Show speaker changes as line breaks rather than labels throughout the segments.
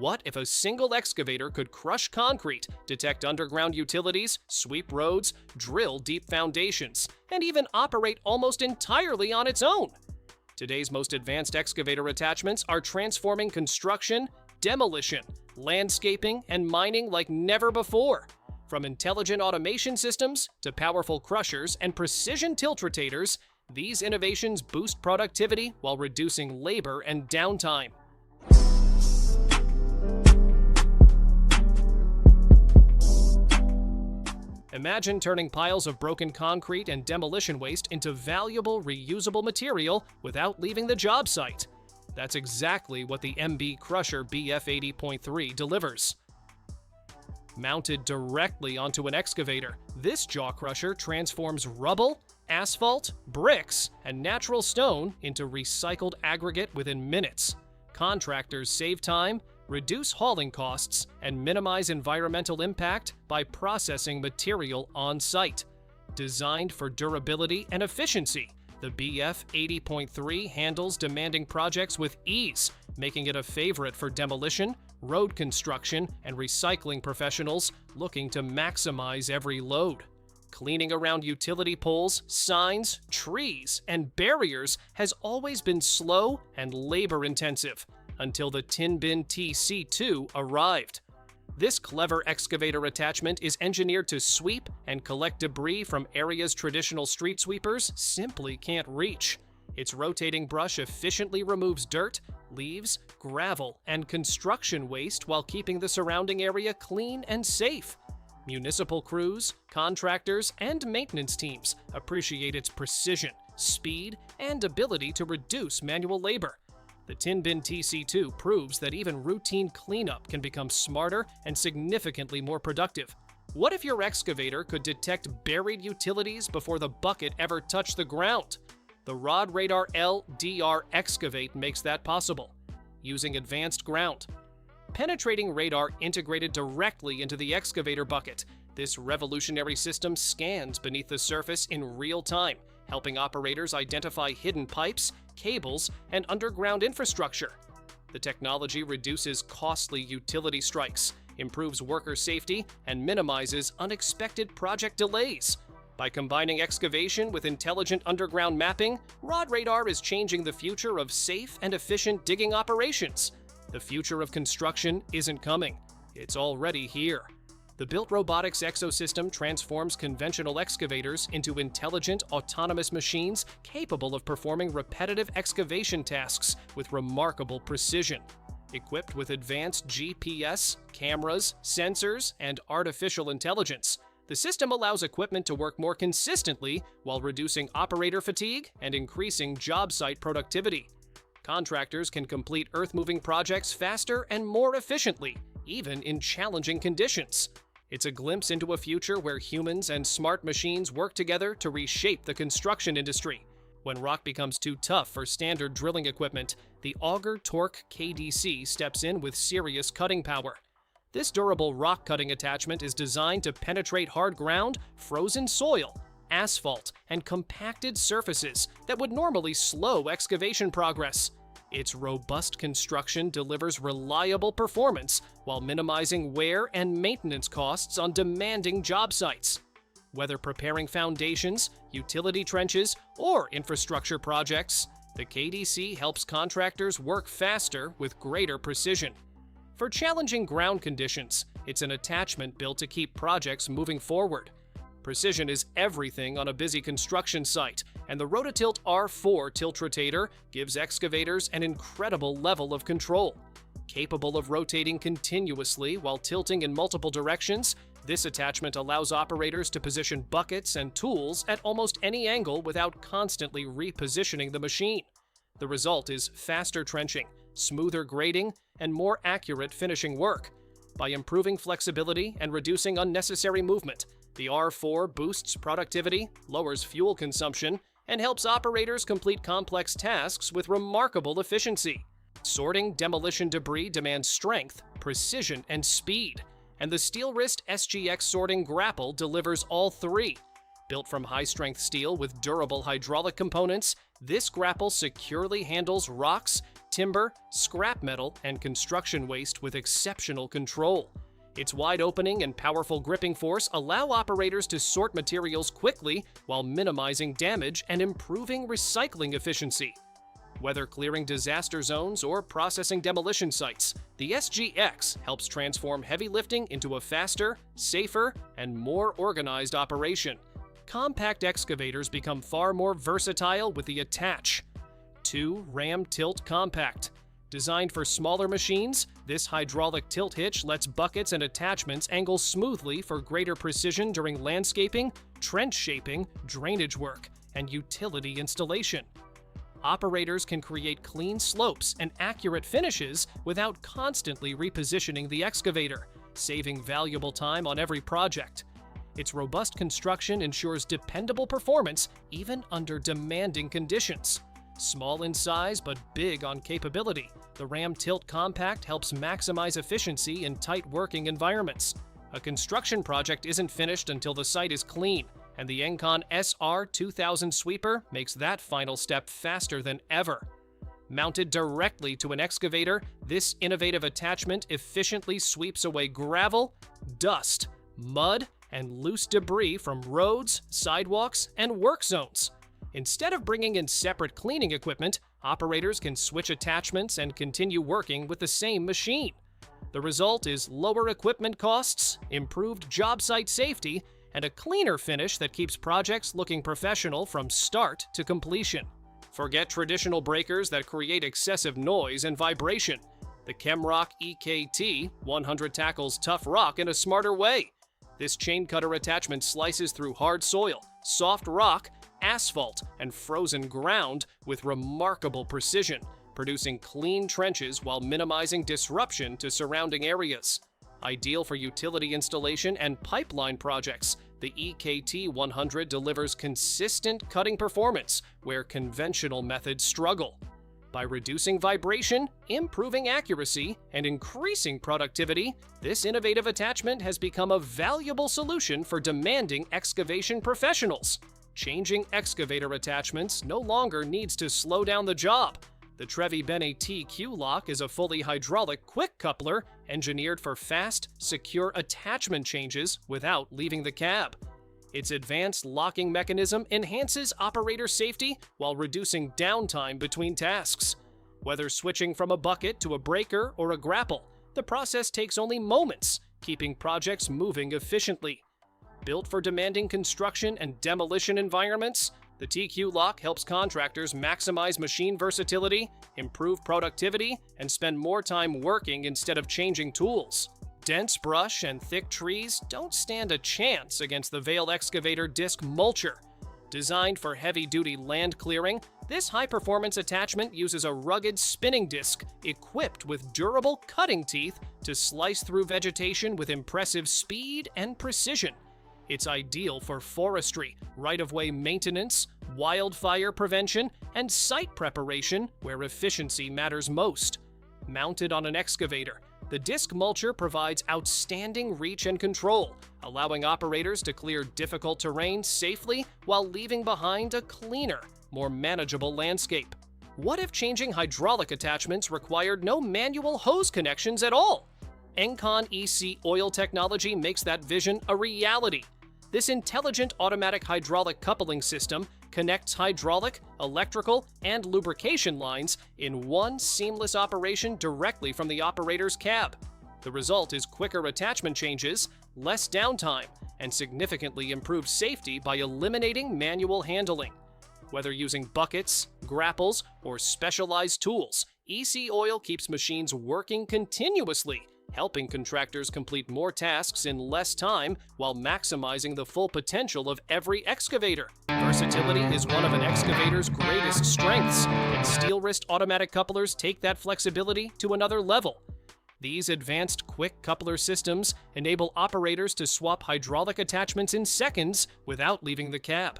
What if a single excavator could crush concrete, detect underground utilities, sweep roads, drill deep foundations, and even operate almost entirely on its own? Today's most advanced excavator attachments are transforming construction, demolition, landscaping, and mining like never before. From intelligent automation systems to powerful crushers and precision tiltrotators, these innovations boost productivity while reducing labor and downtime. Imagine turning piles of broken concrete and demolition waste into valuable, reusable material without leaving the job site. That's exactly what the Crusher BF80.3 delivers. Mounted directly onto an excavator, this jaw crusher transforms rubble, asphalt, bricks, and natural stone into recycled aggregate within minutes. Contractors save time, reduce hauling costs, and minimize environmental impact by processing material on-site. Designed for durability and efficiency, the BF80.3 handles demanding projects with ease, making it a favorite for demolition, road construction, and recycling professionals looking to maximize every load. Cleaning around utility poles, signs, trees, and barriers has always been slow and labor-intensive, until the TinBin TC2 arrived. This clever excavator attachment is engineered to sweep and collect debris from areas traditional street sweepers simply can't reach. Its rotating brush efficiently removes dirt, leaves, gravel, and construction waste while keeping the surrounding area clean and safe. Municipal crews, contractors, and maintenance teams appreciate its precision, speed, and ability to reduce manual labor. The TinBin TC2 proves that even routine cleanup can become smarter and significantly more productive. What if your excavator could detect buried utilities before the bucket ever touched the ground? The Rodradar LDR Excavate makes that possible, using advanced ground penetrating radar integrated directly into the excavator bucket. This revolutionary system scans beneath the surface in real time, helping operators identify hidden pipes, cables, and underground infrastructure. The technology reduces costly utility strikes, improves worker safety, and minimizes unexpected project delays. By combining excavation with intelligent underground mapping, Rodradar is changing the future of safe and efficient digging operations. The future of construction isn't coming, it's already here. The built Robotics Exosystem transforms conventional excavators into intelligent, autonomous machines capable of performing repetitive excavation tasks with remarkable precision. Equipped with advanced GPS, cameras, sensors, and artificial intelligence, the system allows equipment to work more consistently while reducing operator fatigue and increasing job site productivity. Contractors can complete earth-moving projects faster and more efficiently, even in challenging conditions. It's a glimpse into a future where humans and smart machines work together to reshape the construction industry. When rock becomes too tough for standard drilling equipment, the Auger Torque KDC steps in with serious cutting power. This durable rock cutting attachment is designed to penetrate hard ground, frozen soil, asphalt, and compacted surfaces that would normally slow excavation progress. Its robust construction delivers reliable performance while minimizing wear and maintenance costs on demanding job sites. Whether preparing foundations, utility trenches, or infrastructure projects, the KDC helps contractors work faster with greater precision. For challenging ground conditions, it's an attachment built to keep projects moving forward. Precision is everything on a busy construction site, and the Rototilt R4 Tiltrotator gives excavators an incredible level of control. Capable of rotating continuously while tilting in multiple directions, this attachment allows operators to position buckets and tools at almost any angle without constantly repositioning the machine. The result is faster trenching, smoother grading, and more accurate finishing work. By improving flexibility and reducing unnecessary movement, the R4 boosts productivity, lowers fuel consumption, and helps operators complete complex tasks with remarkable efficiency. Sorting demolition debris demands strength, precision, and speed, and the Steelwrist SGX sorting grapple delivers all three. Built from high-strength steel with durable hydraulic components, this grapple securely handles rocks, timber, scrap metal, and construction waste with exceptional control. Its wide opening and powerful gripping force allow operators to sort materials quickly while minimizing damage and improving recycling efficiency. Whether clearing disaster zones or processing demolition sites, the SGX helps transform heavy lifting into a faster, safer, and more organized operation. Compact excavators become far more versatile with the Attach 2 Ram Tilt Compact. Designed for smaller machines, this hydraulic tilt hitch lets buckets and attachments angle smoothly for greater precision during landscaping, trench shaping, drainage work, and utility installation. Operators can create clean slopes and accurate finishes without constantly repositioning the excavator, saving valuable time on every project. Its robust construction ensures dependable performance even under demanding conditions. Small in size but big on capability, the Ram Tilt Compact helps maximize efficiency in tight working environments. A construction project isn't finished until the site is clean, and the Engcon SR2000 sweeper makes that final step faster than ever. Mounted directly to an excavator, this innovative attachment efficiently sweeps away gravel, dust, mud, and loose debris from roads, sidewalks, and work zones. Instead of bringing in separate cleaning equipment, operators can switch attachments and continue working with the same machine. The result is lower equipment costs, improved job site safety, and a cleaner finish that keeps projects looking professional from start to completion. Forget traditional breakers that create excessive noise and vibration. The Kemroc EKT100 tackles tough rock in a smarter way. This chain cutter attachment slices through hard soil, soft rock, asphalt, and frozen ground with remarkable precision, producing clean trenches while minimizing disruption to surrounding areas. Ideal for utility installation and pipeline projects, the EKT100 delivers consistent cutting performance where conventional methods struggle. By reducing vibration, improving accuracy, and increasing productivity, this innovative attachment has become a valuable solution for demanding excavation professionals. Changing excavator attachments no longer needs to slow down the job. The Trevi Benne TQ lock is a fully hydraulic quick coupler engineered for fast, secure attachment changes without leaving the cab. Its advanced locking mechanism enhances operator safety while reducing downtime between tasks. Whether switching from a bucket to a breaker or a grapple, the process takes only moments, keeping projects moving efficiently. Built for demanding construction and demolition environments, the TQ lock helps contractors maximize machine versatility, improve productivity, and spend more time working instead of changing tools. Dense brush and thick trees don't stand a chance against the Vail excavator disc Mulcher. Designed for heavy-duty land clearing, this high-performance attachment uses a rugged spinning disc equipped with durable cutting teeth to slice through vegetation with impressive speed and precision. It's ideal for forestry, right-of-way maintenance, wildfire prevention, and site preparation where efficiency matters most. Mounted on an excavator, the disc mulcher provides outstanding reach and control, allowing operators to clear difficult terrain safely while leaving behind a cleaner, more manageable landscape. What if changing hydraulic attachments required no manual hose connections at all? Engcon EC oil technology makes that vision a reality. This intelligent automatic hydraulic coupling system connects hydraulic, electrical, and lubrication lines in one seamless operation directly from the operator's cab. The result is quicker attachment changes, less downtime, and significantly improved safety by eliminating manual handling. Whether using buckets, grapples, or specialized tools, EC Oil keeps machines working continuously, helping contractors complete more tasks in less time while maximizing the full potential of every excavator. Versatility is one of an excavator's greatest strengths, and Steelwrist automatic couplers take that flexibility to another level. These advanced quick coupler systems enable operators to swap hydraulic attachments in seconds without leaving the cab.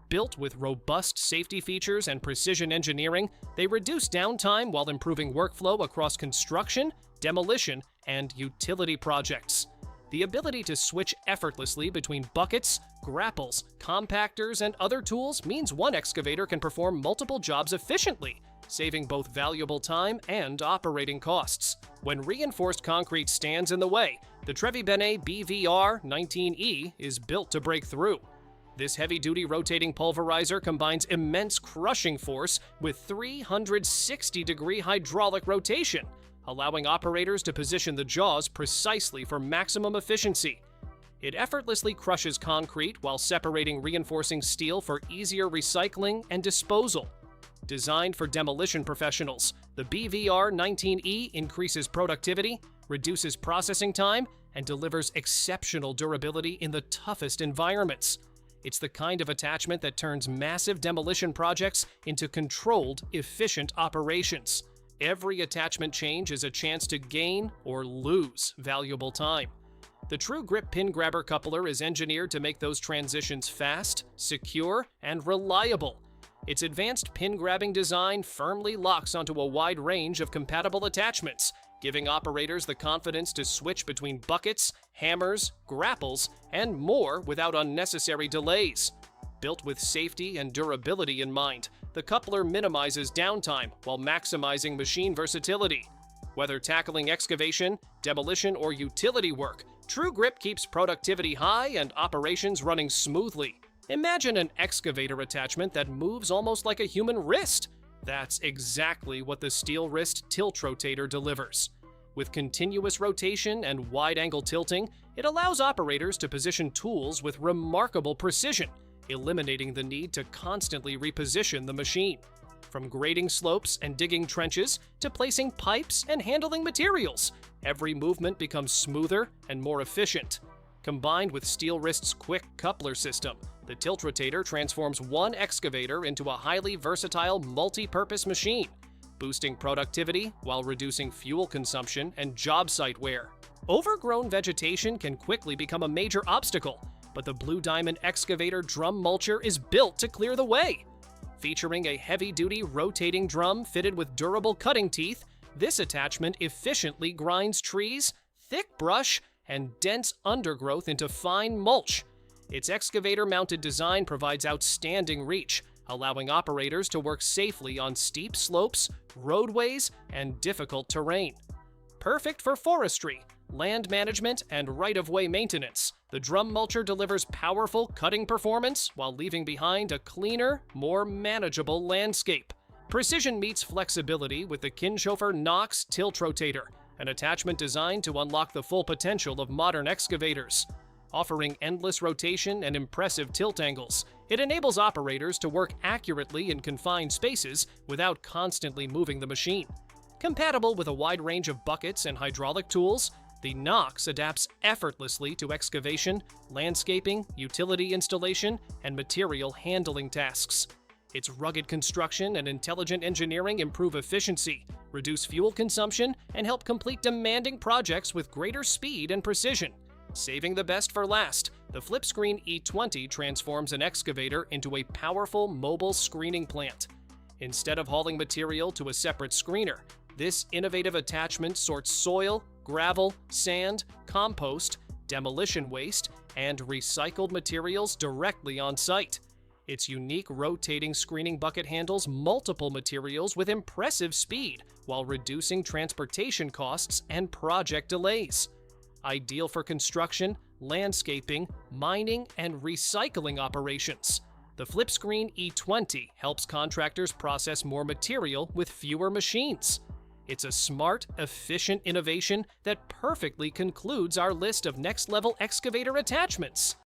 Built with robust safety features and precision engineering, they reduce downtime while improving workflow across construction, demolition, and utility projects. The ability to switch effortlessly between buckets, grapples, compactors, and other tools means one excavator can perform multiple jobs efficiently, saving both valuable time and operating costs. When reinforced concrete stands in the way, the Trevi Benne BVR 19E is built to break through. This heavy-duty rotating pulverizer combines immense crushing force with 360-degree hydraulic rotation, allowing operators to position the jaws precisely for maximum efficiency. It effortlessly crushes concrete while separating reinforcing steel for easier recycling and disposal. Designed for demolition professionals, the BVR 19E increases productivity, reduces processing time, and delivers exceptional durability in the toughest environments. It's the kind of attachment that turns massive demolition projects into controlled, efficient operations. Every attachment change is a chance to gain or lose valuable time. The TrueGrip pin grabber coupler is engineered to make those transitions fast, secure, and reliable. Its advanced pin-grabbing design firmly locks onto a wide range of compatible attachments, giving operators the confidence to switch between buckets, hammers, grapples, and more without unnecessary delays. Built with safety and durability in mind, the coupler minimizes downtime while maximizing machine versatility. Whether tackling excavation, demolition, or utility work, TrueGrip keeps productivity high and operations running smoothly. Imagine an excavator attachment that moves almost like a human wrist. That's exactly what the Steelwrist Tiltrotator delivers. With continuous rotation and wide-angle tilting, it allows operators to position tools with remarkable precision, eliminating the need to constantly reposition the machine. From grading slopes and digging trenches to placing pipes and handling materials, every movement becomes smoother and more efficient. Combined with Steelwrist's quick coupler system, the Tiltrotator transforms one excavator into a highly versatile multi-purpose machine, boosting productivity while reducing fuel consumption and job site wear. Overgrown vegetation can quickly become a major obstacle, but the Blue Diamond Excavator drum mulcher is built to clear the way. Featuring a heavy-duty rotating drum fitted with durable cutting teeth, this attachment efficiently grinds trees, thick brush, and dense undergrowth into fine mulch. Its excavator-mounted design provides outstanding reach, allowing operators to work safely on steep slopes, roadways, and difficult terrain. Perfect for forestry, land management, and right-of-way maintenance, the drum mulcher delivers powerful cutting performance while leaving behind a cleaner, more manageable landscape. Precision meets flexibility with the Kinshofer NOX Tiltrotator, an attachment designed to unlock the full potential of modern excavators. Offering endless rotation and impressive tilt angles, it enables operators to work accurately in confined spaces without constantly moving the machine. Compatible with a wide range of buckets and hydraulic tools, the NOX adapts effortlessly to excavation, landscaping, utility installation, and material handling tasks. Its rugged construction and intelligent engineering improve efficiency, reduce fuel consumption, and help complete demanding projects with greater speed and precision. Saving the best for last, the Screen E20 transforms an excavator into a powerful mobile screening plant. Instead of hauling material to a separate screener, this innovative attachment sorts soil, gravel, sand, compost, demolition waste, and recycled materials directly on site. Its unique rotating screening bucket handles multiple materials with impressive speed while reducing transportation costs and project delays. Ideal for construction, landscaping, mining, and recycling operations. The Screen E20 helps contractors process more material with fewer machines. It's a smart, efficient innovation that perfectly concludes our list of next-level excavator attachments.